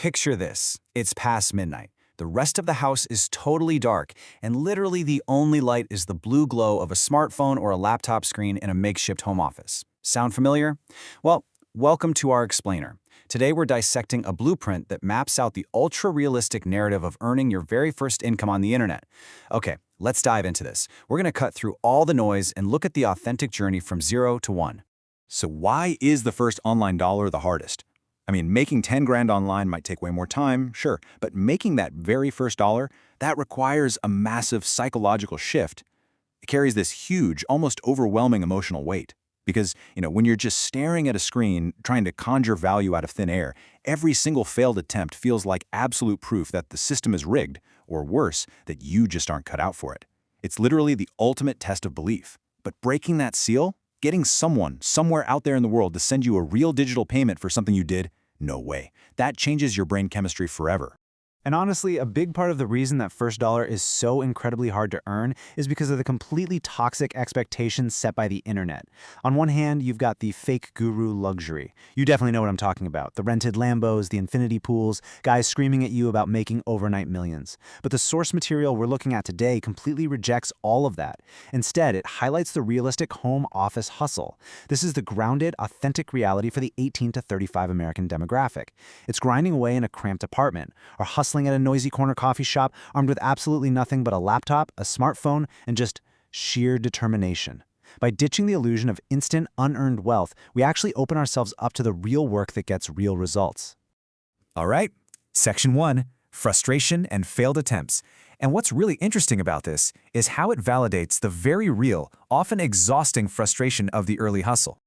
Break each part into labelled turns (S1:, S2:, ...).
S1: Picture this. It's past midnight. The rest of the house is totally dark, and literally the only light is the blue glow of a smartphone or a laptop screen in a makeshift home office. Sound familiar? Well, welcome to our explainer. Today we're dissecting a blueprint that maps out the ultra-realistic narrative of earning your very first income on the internet. Okay, let's dive into this. We're going to cut through all the noise and look at the authentic journey from 0 to 1.
S2: So why is the first online dollar the hardest? I mean, making 10 grand online might take way more time, sure, but making that very first dollar, that requires a massive psychological shift. It carries this huge, almost overwhelming emotional weight. Because, when you're just staring at a screen, trying to conjure value out of thin air, every single failed attempt feels like absolute proof that the system is rigged, or worse, that you just aren't cut out for it. It's literally the ultimate test of belief. But breaking that seal? Getting someone, somewhere out there in the world to send you a real digital payment for something you did? No way. That changes your brain chemistry forever.
S3: And honestly, a big part of the reason that first dollar is so incredibly hard to earn is because of the completely toxic expectations set by the internet. On one hand, you've got the fake guru luxury. You definitely know what I'm talking about. The rented Lambos, the infinity pools, guys screaming at you about making overnight millions. But the source material we're looking at today completely rejects all of that. Instead, it highlights the realistic home office hustle. This is the grounded, authentic reality for the 18 to 35 American demographic. It's grinding away in a cramped apartment, or hustling at a noisy corner coffee shop armed with absolutely nothing but a laptop, a smartphone, and just sheer determination. By ditching the illusion of instant, unearned wealth, we actually open ourselves up to the real work that gets real results.
S1: All right, Section 1, frustration and failed attempts. And what's really interesting about this is how it validates the very real, often exhausting frustration of the early hustle.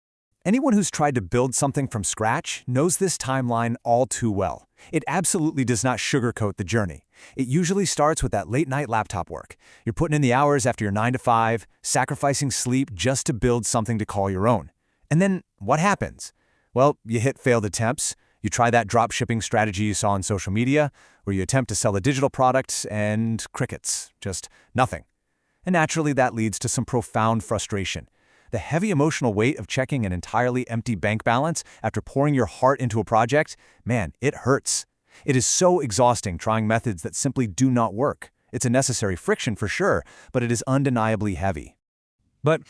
S1: Anyone who's tried to build something from scratch knows this timeline all too well. It absolutely does not sugarcoat the journey. It usually starts with that late-night laptop work. You're putting in the hours after your 9 to 5, sacrificing sleep just to build something to call your own. And then what happens? Well, you hit failed attempts, you try that drop shipping strategy you saw on social media, where you attempt to sell a digital product, and crickets, just nothing. And naturally that leads to some profound frustration. The heavy emotional weight of checking an entirely empty bank balance after pouring your heart into a project, man, it hurts. It is so exhausting trying methods that simply do not work. It's a necessary friction for sure, but it is undeniably heavy. But,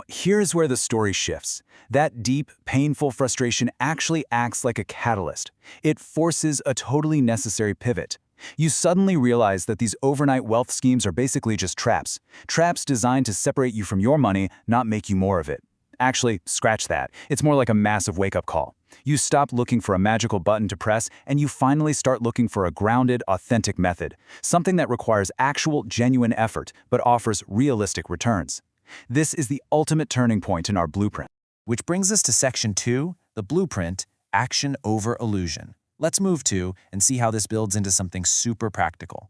S1: here's where the story shifts. That deep, painful frustration actually acts like a catalyst. It forces a totally necessary pivot. You suddenly realize that these overnight wealth schemes are basically just traps. Traps designed to separate you from your money, not make you more of it. Actually, scratch that. It's more like a massive wake-up call. You stop looking for a magical button to press, and you finally start looking for a grounded, authentic method. Something that requires actual, genuine effort, but offers realistic returns. This is the ultimate turning point in our blueprint.
S4: Which brings us to Section 2, the blueprint, action over illusion. Let's move to and see how this builds into something super practical.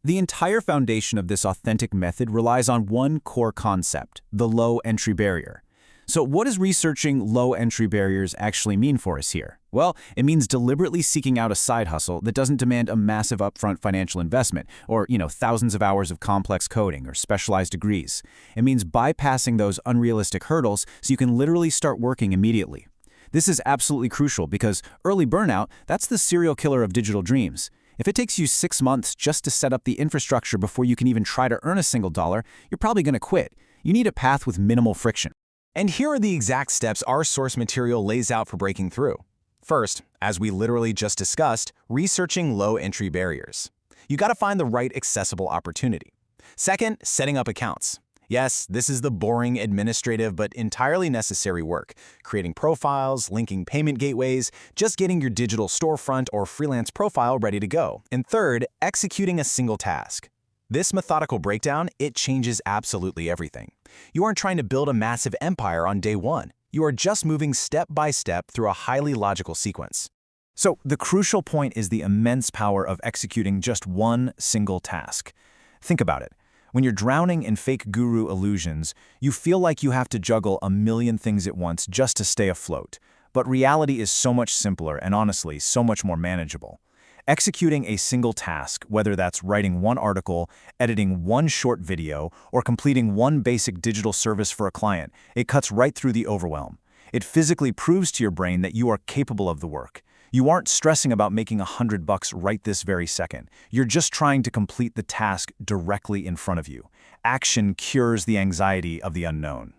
S1: The entire foundation of this authentic method relies on one core concept, the low entry barrier. So what does researching low entry barriers actually mean for us here? Well, it means deliberately seeking out a side hustle that doesn't demand a massive upfront financial investment or, thousands of hours of complex coding or specialized degrees. It means bypassing those unrealistic hurdles so you can literally start working immediately. This is absolutely crucial because early burnout, that's the serial killer of digital dreams. If it takes you 6 months just to set up the infrastructure before you can even try to earn a single dollar, you're probably going to quit. You need a path with minimal friction.
S4: And here are the exact steps our source material lays out for breaking through. First, as we literally just discussed, researching low entry barriers. You got to find the right accessible opportunity. Second, setting up accounts. Yes, this is the boring, administrative, but entirely necessary work. Creating profiles, linking payment gateways, just getting your digital storefront or freelance profile ready to go. And third, executing a single task. This methodical breakdown, it changes absolutely everything. You aren't trying to build a massive empire on day one. You are just moving step by step through a highly logical sequence.
S1: So the crucial point is the immense power of executing just one single task. Think about it. When you're drowning in fake guru illusions, you feel like you have to juggle a million things at once just to stay afloat. But reality is so much simpler and honestly, so much more manageable. Executing a single task, whether that's writing one article, editing one short video, or completing one basic digital service for a client, it cuts right through the overwhelm. It physically proves to your brain that you are capable of the work. You aren't stressing about making $100 right this very second. You're just trying to complete the task directly in front of you. Action cures the anxiety of the unknown.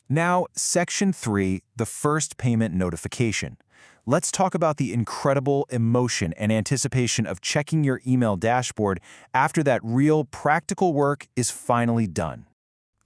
S1: Now, Section 3, the first payment notification. Let's talk about the incredible emotion and anticipation of checking your email dashboard after that real practical work is finally done.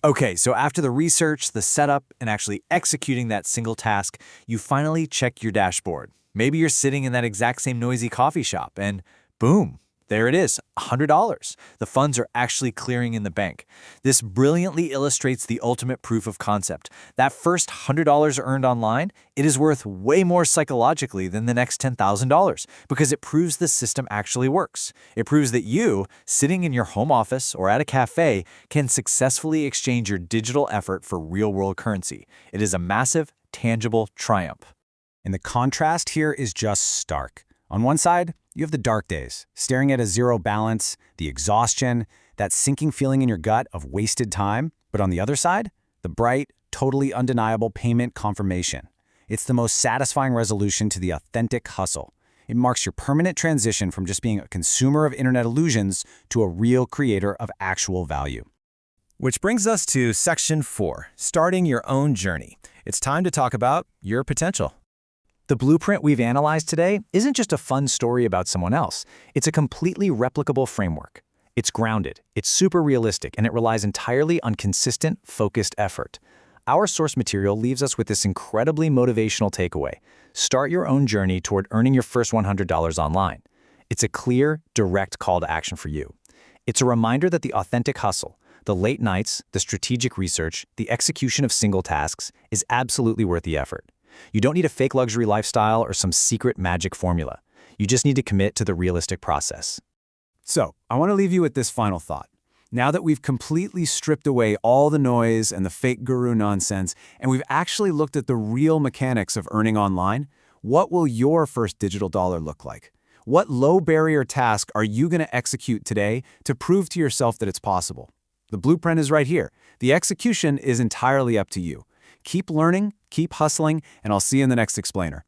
S3: Okay, so after the research, the setup, and actually executing that single task, you finally check your dashboard. Maybe you're sitting in that exact same noisy coffee shop and boom, there it is, $100. The funds are actually clearing in the bank. This brilliantly illustrates the ultimate proof of concept. That first $100 earned online, it is worth way more psychologically than the next $10,000 because it proves the system actually works. It proves that you, sitting in your home office or at a cafe, can successfully exchange your digital effort for real-world currency. It is a massive, tangible triumph.
S2: And the contrast here is just stark. On one side, you have the dark days, staring at a zero balance, the exhaustion, that sinking feeling in your gut of wasted time. But on the other side, the bright, totally undeniable payment confirmation. It's the most satisfying resolution to the authentic hustle. It marks your permanent transition from just being a consumer of internet illusions to a real creator of actual value.
S1: Which brings us to Section 4, starting your own journey. It's time to talk about your potential.
S3: The blueprint we've analyzed today isn't just a fun story about someone else. It's a completely replicable framework. It's grounded, it's super realistic, and it relies entirely on consistent, focused effort. Our source material leaves us with this incredibly motivational takeaway. Start your own journey toward earning your first $100 online. It's a clear, direct call to action for you. It's a reminder that the authentic hustle, the late nights, the strategic research, the execution of single tasks is absolutely worth the effort. You don't need a fake luxury lifestyle or some secret magic formula. You just need to commit to the realistic process.
S1: So, I want to leave you with this final thought. Now that we've completely stripped away all the noise and the fake guru nonsense, and we've actually looked at the real mechanics of earning online, what will your first digital dollar look like? What low-barrier task are you going to execute today to prove to yourself that it's possible? The blueprint is right here. The execution is entirely up to you. Keep learning, keep hustling, and I'll see you in the next explainer.